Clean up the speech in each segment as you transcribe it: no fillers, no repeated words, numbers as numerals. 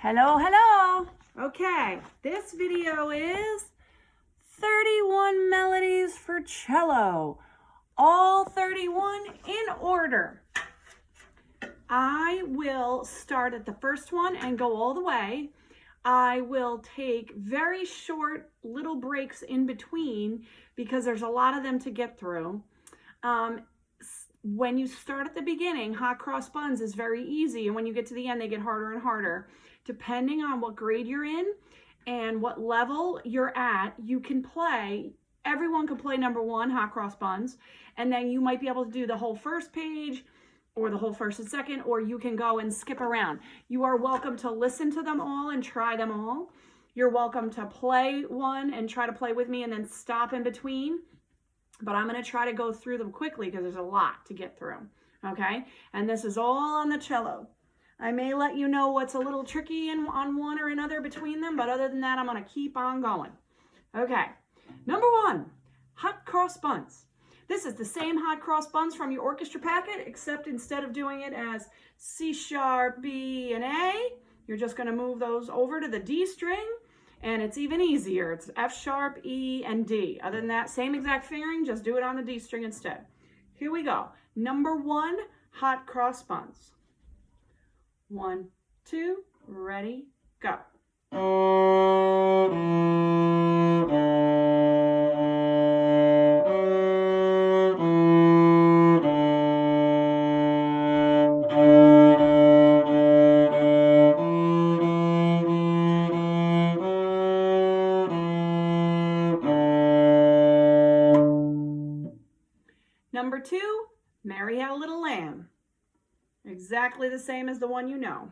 Hello, hello. Okay, this video is 31 melodies for cello. All 31 in order. I will start at the first one and go all the way. I will take very short little breaks in between because there's a lot of them to get through. When you start at the beginning, hot cross buns is very easy, and when you get to the end, they get harder and harder. Depending on what grade you're in and what level you're at, you can play. Everyone can play number one, hot cross buns, and then you might be able to do the whole first page or the whole first and second, or you can go and skip around. You are welcome to listen to them all and try them all. You're welcome to play one and try to play with me and then stop in between. But I'm going to try to go through them quickly because there's a lot to get through. Okay? And this is all on the cello. I may let you know what's a little tricky on one or another between them, but other than that, I'm going to keep on going. Okay. Number one, hot cross buns. This is the same hot cross buns from your orchestra packet, except instead of doing it as C sharp, B, and A, you're just going to move those over to the D string, and it's even easier. It's F sharp, E, and D. Other than that, same exact fingering, just do it on the D string instead. Here we go. Number one, hot cross buns. 1, 2, ready, go. Number two, Mary Had a Little Lamb. Exactly the same as the one you know.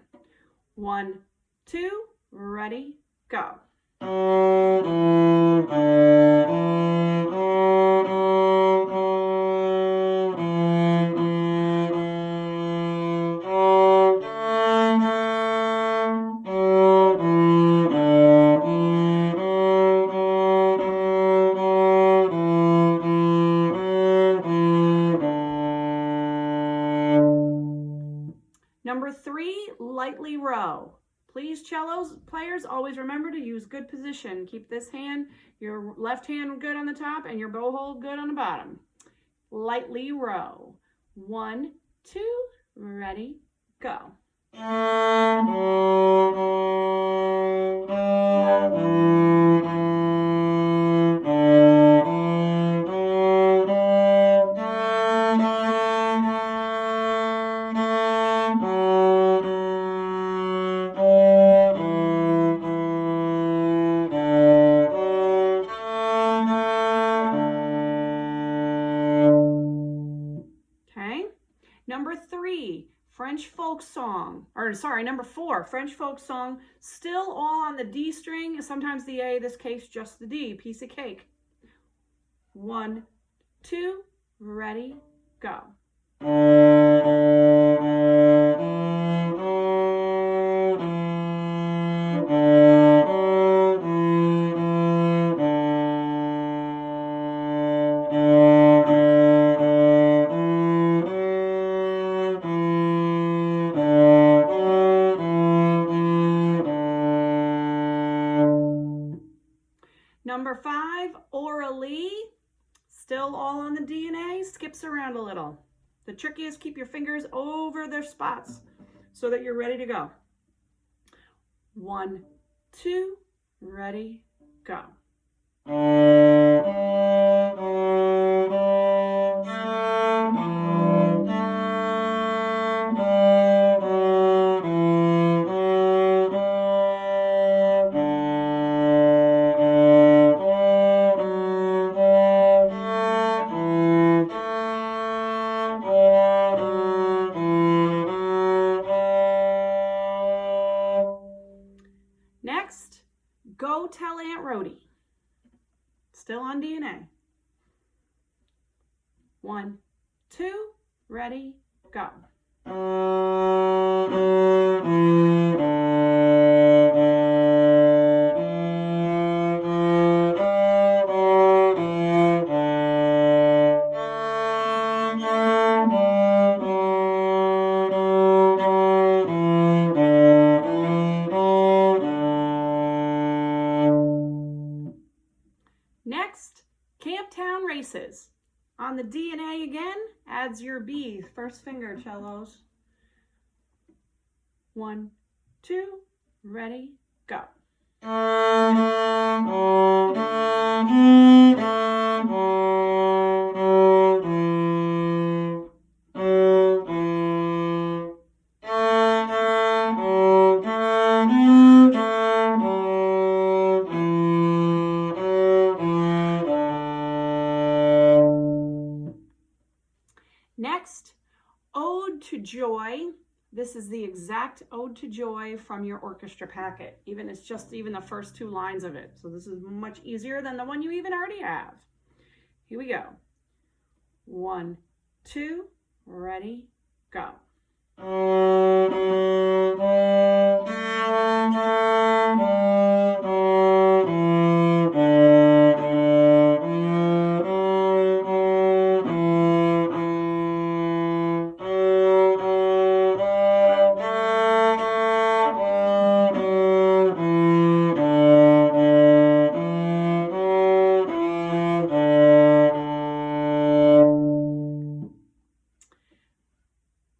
1, 2, ready, go. Number three, lightly row. Please, cello players, always remember to use good position. Keep this hand, your left hand good on the top and your bow hold good on the bottom. Lightly row. 1, 2, ready, go. Number three, French folk song, number four, French folk song, still all on the D string, sometimes the A, this case just the D, piece of cake. 1, 2, ready, go. Number five, orally, still all on the D and A, skips around a little. The trickiest, keep your fingers over their spots so that you're ready to go. 1, 2, ready, go. Next, Go Tell Aunt Rhody. Still on D and A. 1, 2, ready, go. traces. On the D and A again, adds your B, first finger, cellos. 1, 2, ready, go. Next, Ode to Joy. This is the exact Ode to Joy from your orchestra packet. It's just the first 2 lines of it. So this is much easier than the one you even already have. Here we go. 1, 2, ready, go.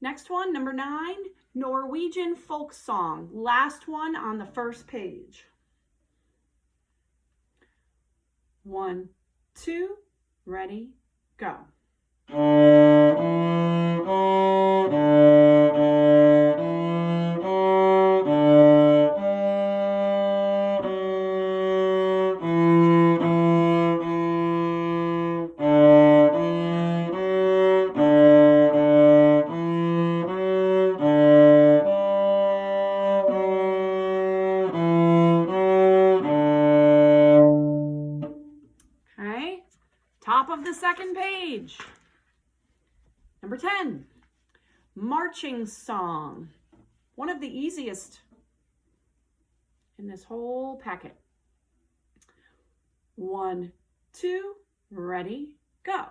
Next one, number 9, Norwegian folk song. Last one on the first page. 1, 2, ready, go. Top of the second page. Number 10, marching song. One of the easiest in this whole packet. 1, 2, ready, go.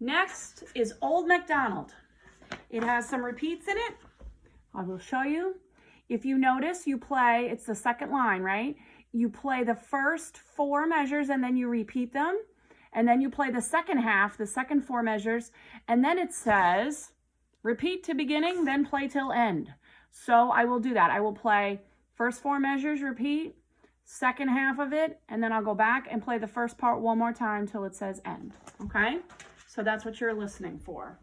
Next is Old MacDonald. It has some repeats in it. I will show you. If you notice, you play, it's the second line, right? You play the first 4 measures and then you repeat them. And then you play the second half, the second 4 measures. And then it says, repeat to beginning, then play till end. So I will do that. I will play first 4 measures, repeat, second half of it, and then I'll go back and play the first part one more time till it says end. Okay? So that's what you're listening for.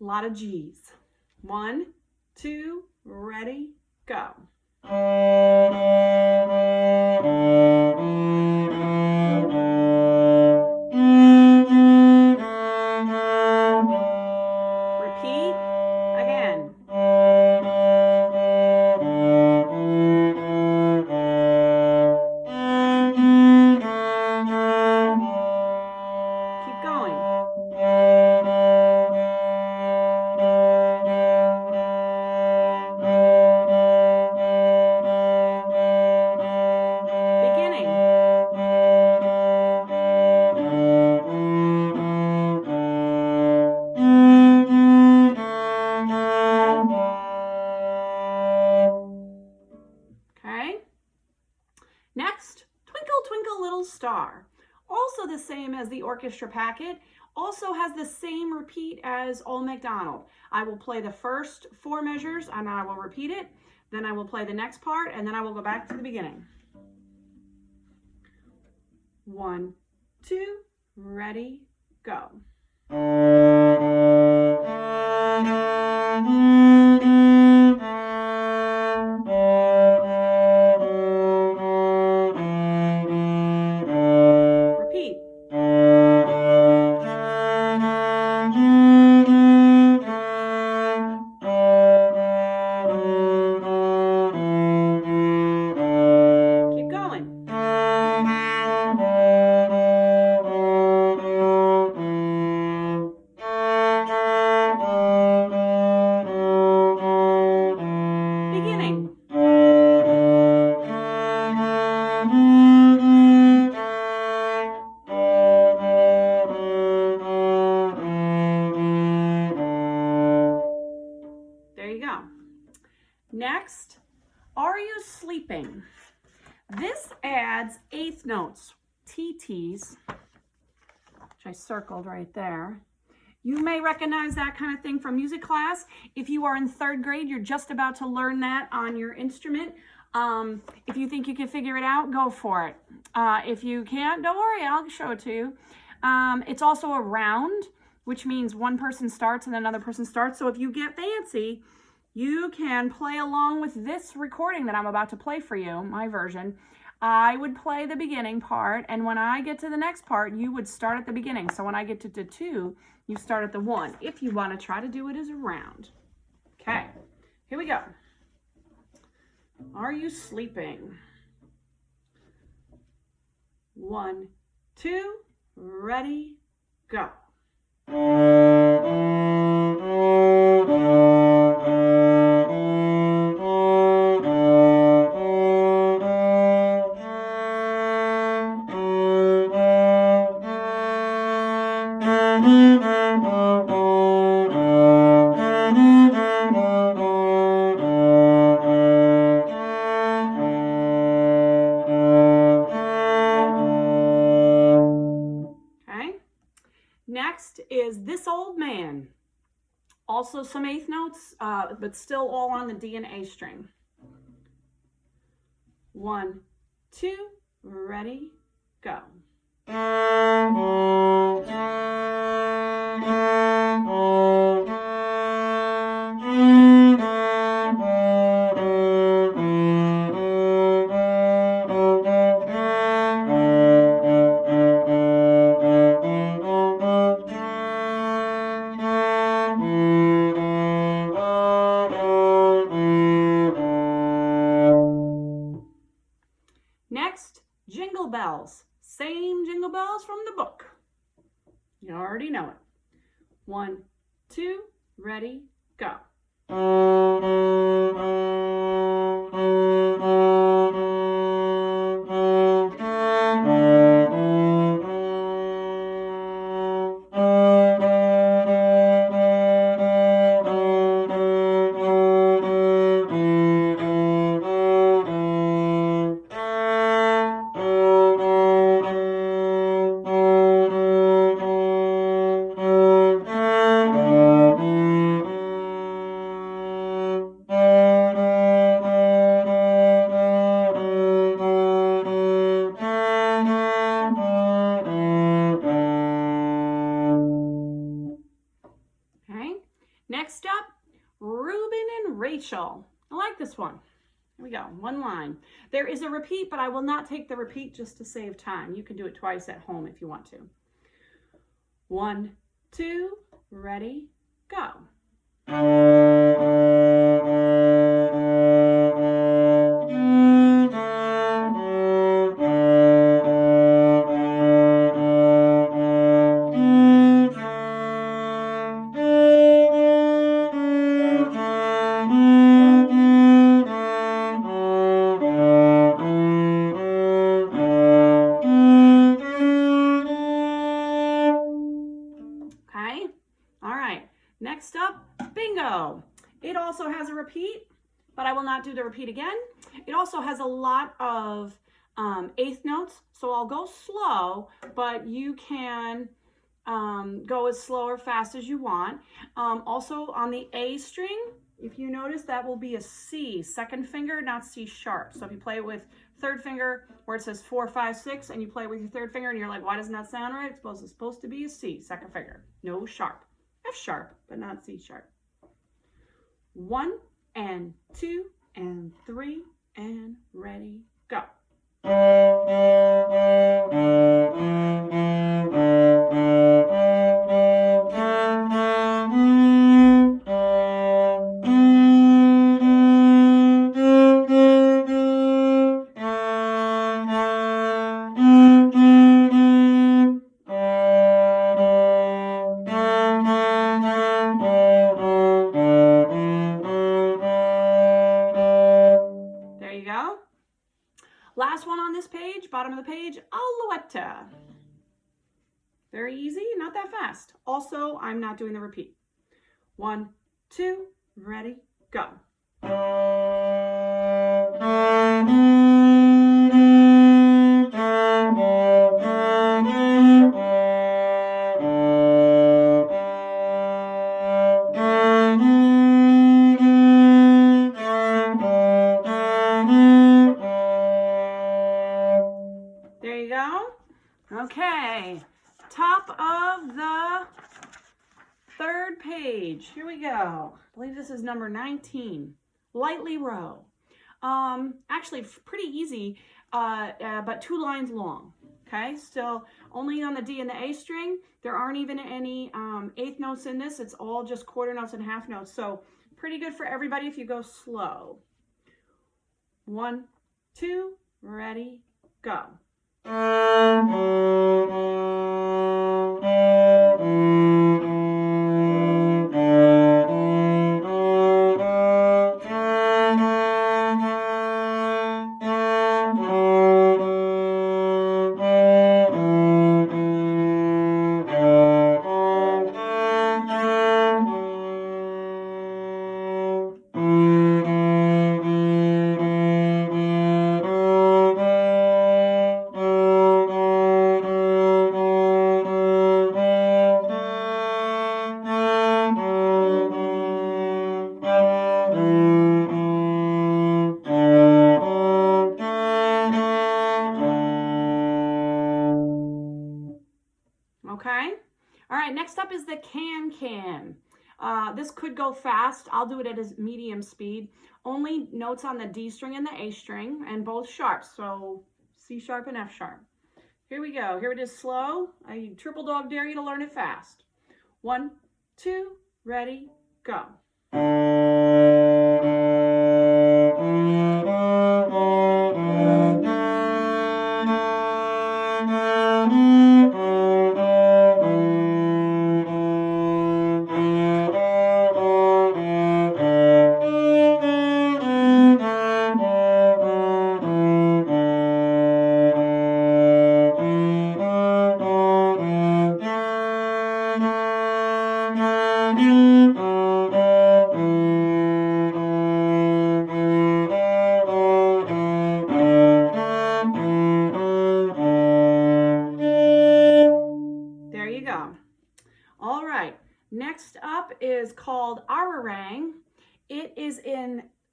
A lot of G's. 1, 2, ready, go. Repeat again. Keep going. Next, Twinkle Twinkle Little Star. Also the same as the orchestra packet, also has the same repeat as Old MacDonald. I will play the first 4 measures and I will repeat it, then I will play the next part, and then I will go back to the beginning. 1, 2, ready, go. Repeat. Next, Are You Sleeping? This adds eighth notes, TTs, which I circled right there. You may recognize that kind of thing from music class. If you are in 3rd grade, you're just about to learn that on your instrument. If you think you can figure it out, go for it. If you can't, don't worry, I'll show it to you. It's also a round, which means one person starts and another person starts. So if you get fancy, you can play along with this recording that I'm about to play for you, my version. I would play the beginning part, and when I get to the next part, you would start at the beginning. So when I get to the 2, you start at the 1, if you want to try to do it as a round. Okay, here we go. Are You Sleeping? 1, 2, ready, go. Next is This Old Man. Also some eighth notes, but still all on the D and A string. 1, 2, ready, go. Next, Jingle Bells. Same Jingle Bells from the book. You already know it. 1, 2, ready, go. Next up, Reuben and Rachel. I like this one. Here we go, 1 line. There is a repeat, but I will not take the repeat just to save time. You can do it twice at home if you want to. 1, 2, ready, go. Next up, bingo. It also has a repeat, but I will not do the repeat again. It also has a lot of eighth notes, so I'll go slow, but you can go as slow or fast as you want. Also on the A string, if you notice, that will be a C, 2nd finger, not C sharp. So if you play it with 3rd finger where it says 4, 5, 6, and you play with your 3rd finger and you're like, why doesn't that sound right? It's supposed to be a C, 2nd finger, no sharp. F sharp, but not C sharp. 1 and 2 and 3 and ready, go. Last one on this page, bottom of the page, Alouette. Very easy, not that fast. Also, I'm not doing the repeat. 1, 2, ready, go. There you go. Okay, top of the third page. Here we go. I believe this is number 19. Lightly row. Actually, pretty easy, but 2 lines long. Okay, still only on the D and the A string. There aren't even any eighth notes in this. It's all just quarter notes and half notes. So pretty good for everybody if you go slow. 1, 2, ready, go. Okay. All right. Next up is the can-can. This could go fast. I'll do it at a medium speed. Only notes on the D string and the A string, and both sharps. So C sharp and F sharp. Here we go. Here it is slow. I triple dog dare you to learn it fast. 1, 2, ready, go. There you go. All right. Next up is called Ararang.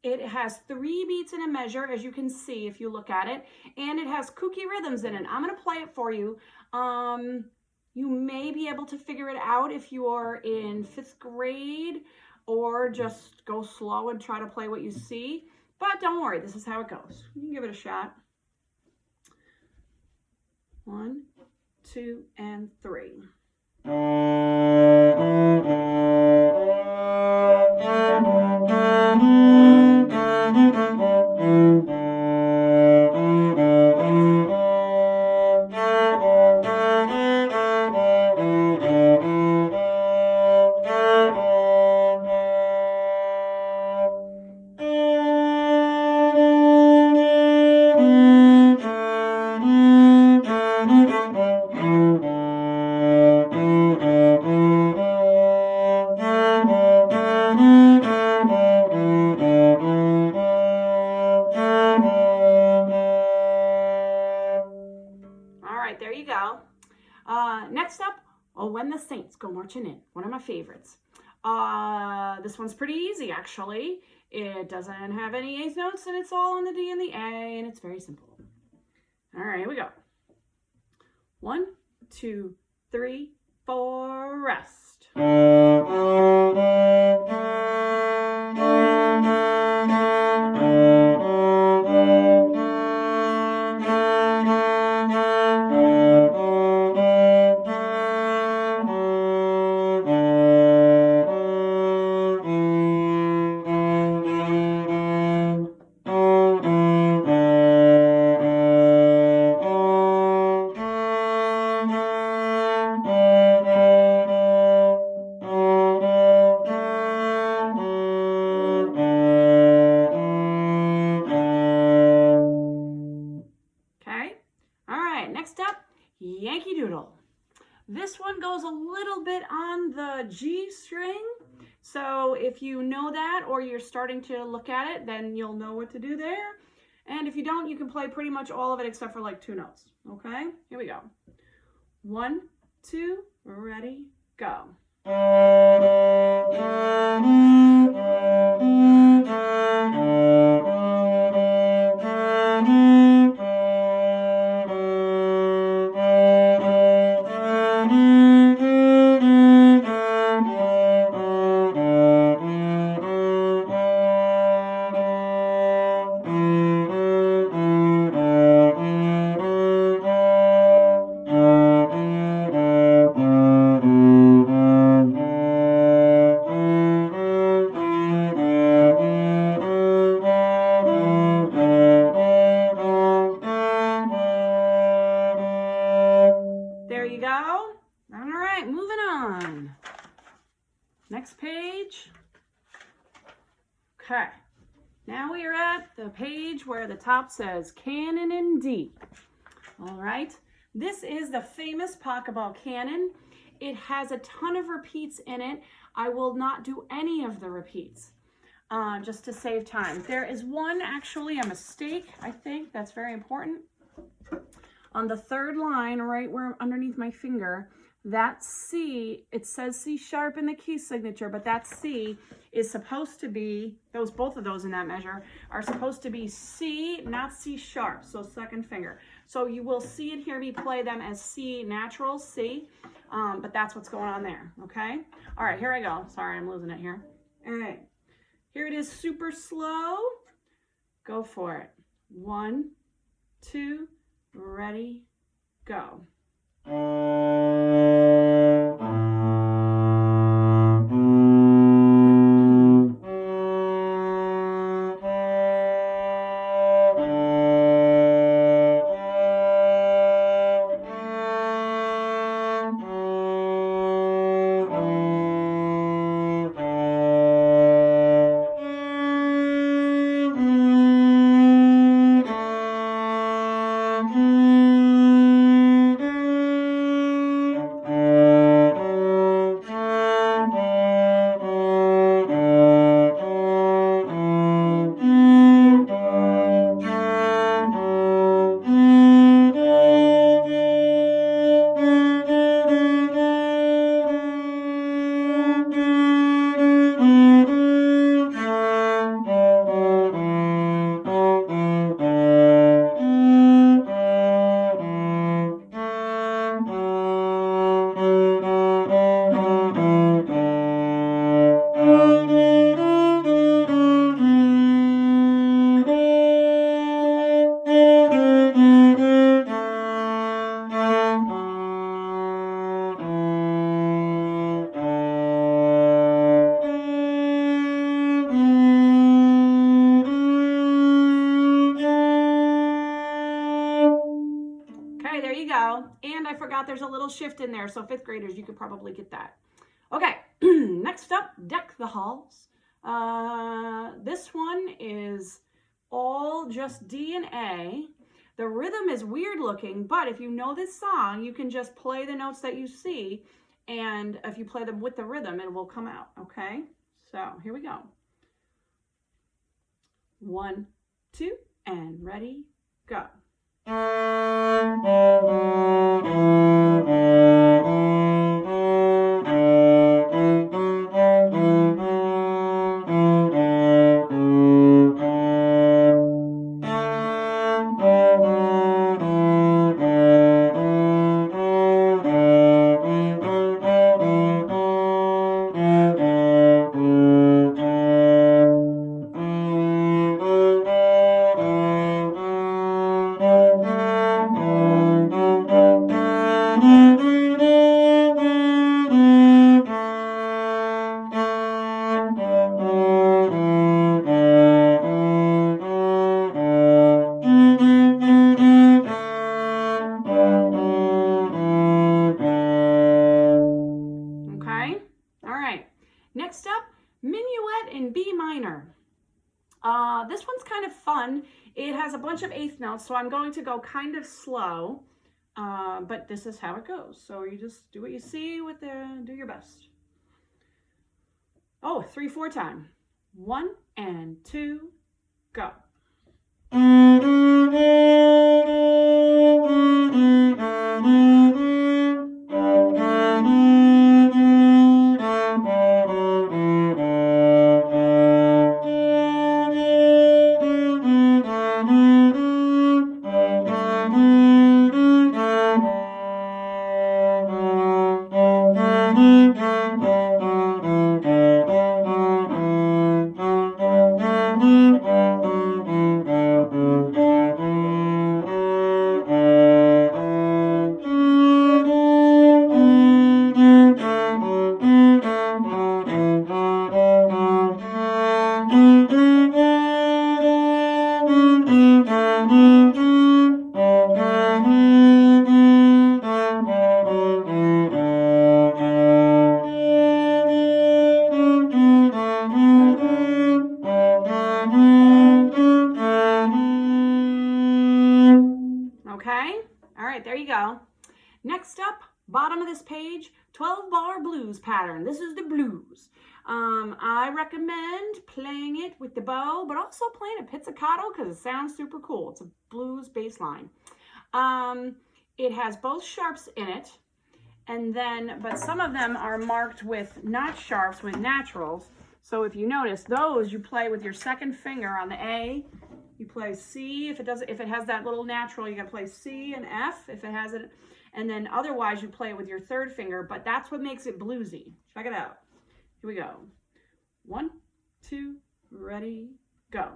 It has 3 beats in a measure, as you can see if you look at it, and it has kooky rhythms in it. I'm going to play it for you. You may be able to figure it out if you are in 5th grade, or just go slow and try to play what you see. But don't worry, this is how it goes. You can give it a shot. 1, 2, and 3. There you go. Next up, Oh When the Saints Go Marching In, one of my favorites. This one's pretty easy, actually. It doesn't have any eighth notes, and it's all on the D and the A, and it's very simple. All right, here we go. 1, 2, 3, 4, rest. Next up, Yankee Doodle. This one goes a little bit on the G string. So if you know that or you're starting to look at it, then you'll know what to do there. And if you don't, you can play pretty much all of it except for like 2 notes. Okay, here we go. 1, 2, ready, go. There you go. All right, moving on. Next page. Okay. Now we are at the page where the top says Canon in D. All right. This is the famous Pachelbel canon. It has a ton of repeats in it. I will not do any of the repeats just to save time. There is one actually a mistake, I think, that's very important. On the 3rd line, right where underneath my finger, that C, it says C sharp in the key signature, but that C is supposed to be, both of those in that measure are supposed to be C, not C sharp, so 2nd finger. So you will see it, hear me play them as C natural, C, but that's what's going on there, okay? All right, here I go. Sorry, I'm losing it here. All right, here it is super slow. Go for it. 1, 2, ready, go. Okay, there you go. And I forgot there's a little shift in there, so 5th graders, you could probably get that. Okay, next up, Deck the Halls. This one is all just D and A. The rhythm is weird looking, but if you know this song, you can just play the notes that you see, and if you play them with the rhythm, it will come out, okay? So here we go. 1, 2, and ready, go. Next up, Minuet in B minor. This one's kind of fun. It has a bunch of 8th notes, so I'm going to go kind of slow, but this is how it goes. So you just do what you see with do your best. Oh, 3/4 time. 1 and 2, go. Okay, all right, there you go. Next up, bottom of this page, 12-bar blues pattern. This is the blues. I recommend playing it with the bow, but also playing a pizzicato because it sounds super cool. It's a blues bass line. It has both sharps in it, and then, but some of them are marked with not sharps, with naturals. So if you notice, those you play with your second finger on the A. You play C. If it has that little natural, you gotta play C and F if it has it. And then otherwise you play it with your third finger, but that's what makes it bluesy. Check it out. Here we go. 1, 2, ready, go.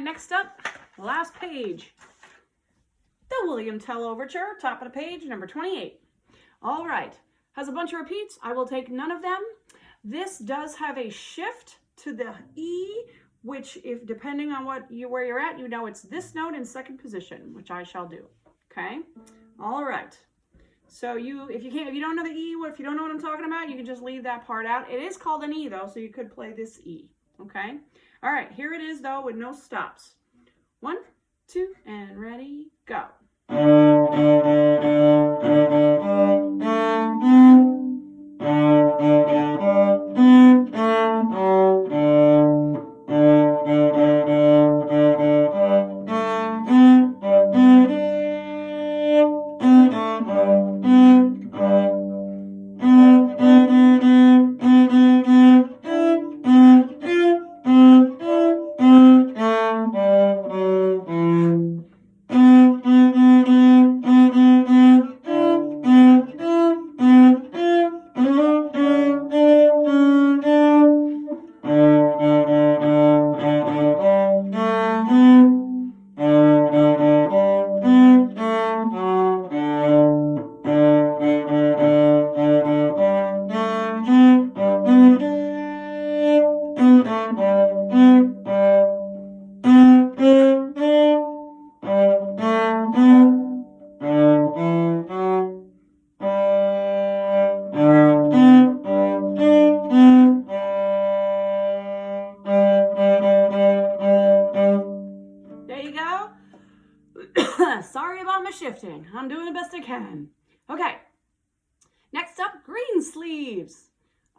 Next up, last page, the William Tell Overture, top of the page, number 28. All right, has a bunch of repeats. I will take none of them. This does have a shift to the E, which, if depending on where you're at, you know it's this note in second position, which I shall do. Okay. All right. So if you don't know the E, if you don't know what I'm talking about, you can just leave that part out. It is called an E though, so you could play this E. Okay. All right, here it is though with no stops. 1, 2, and ready, go. Sorry about my shifting. I'm doing the best I can. Okay. Next up, green sleeves.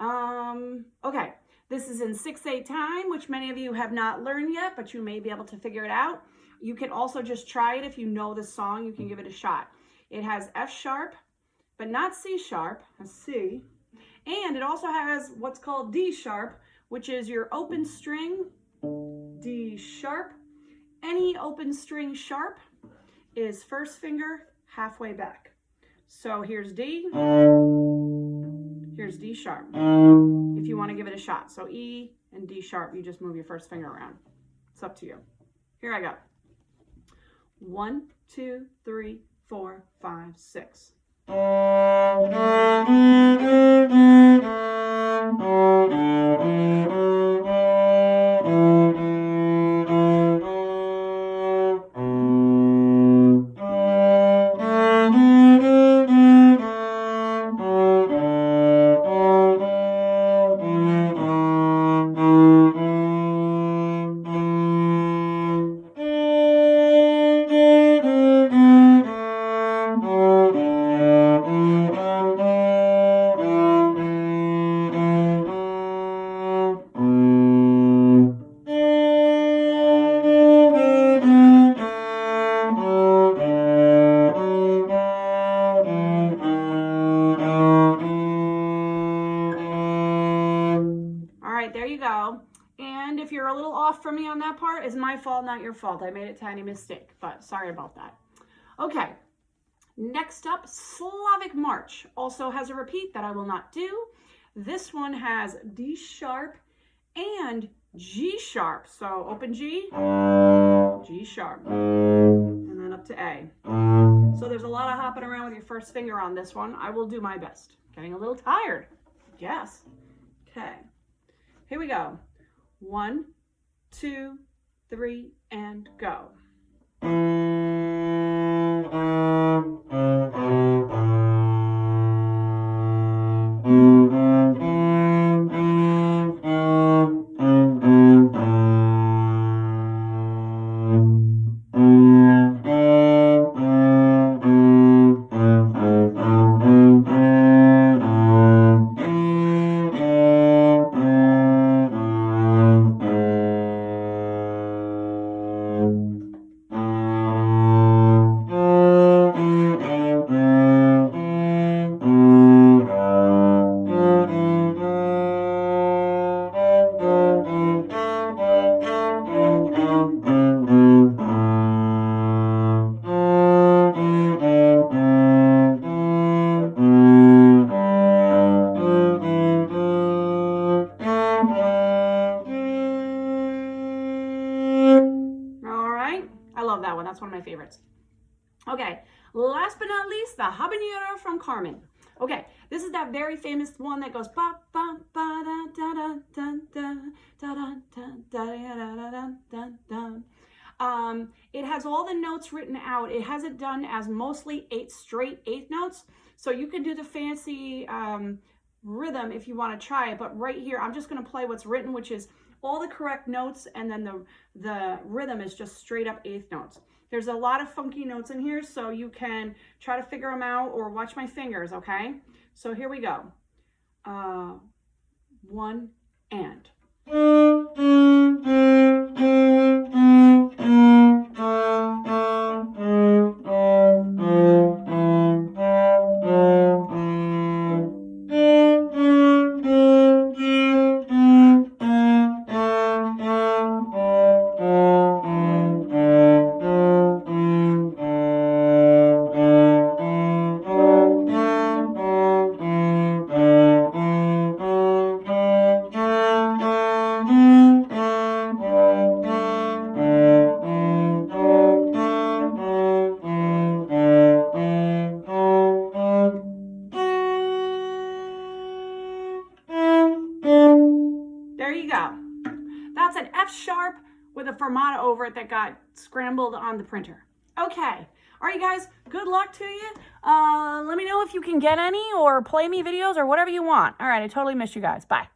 Okay. This is in 6/8 time, which many of you have not learned yet, but you may be able to figure it out. You can also just try it if you know the song. You can give it a shot. It has F sharp, but not C sharp. A C. And it also has what's called D sharp, which is your open string, D sharp. Any open string sharp is first finger halfway back. So here's D, here's D sharp, if you want to give it a shot. So E and D sharp, you just move your first finger around. It's up to you. Here I go. 1, 2, 3, 4, 5, 6. And if you're a little off from me on that part, it's my fault, not your fault. I made a tiny mistake, but sorry about that. Okay, next up, Slavic March also has a repeat that I will not do. This one has D sharp and G sharp. So open G, G sharp, and then up to A. So there's a lot of hopping around with your first finger on this one. I will do my best. Getting a little tired. Yes. Okay. Here we go. 1, 2, 3, and go. That's one of my favorites. Okay, last but not least, the habanero from Carmen. Okay, this is that very famous one that goes ba ba ba da da da da da da da da da da da. It has all the notes written out. It has it done as mostly straight eighth notes, so you can do the fancy rhythm if you want to try it. But right here, I'm just going to play what's written, which is all the correct notes, and then the rhythm is just straight up eighth notes. There's a lot of funky notes in here, so you can try to figure them out or watch my fingers, okay? So here we go. 1 and. There you go. That's an F sharp with a fermata over it that got scrambled on the printer. Okay. All right, guys, good luck to you. Let me know if you can get any or play me videos or whatever you want. All right, I totally miss you guys. Bye.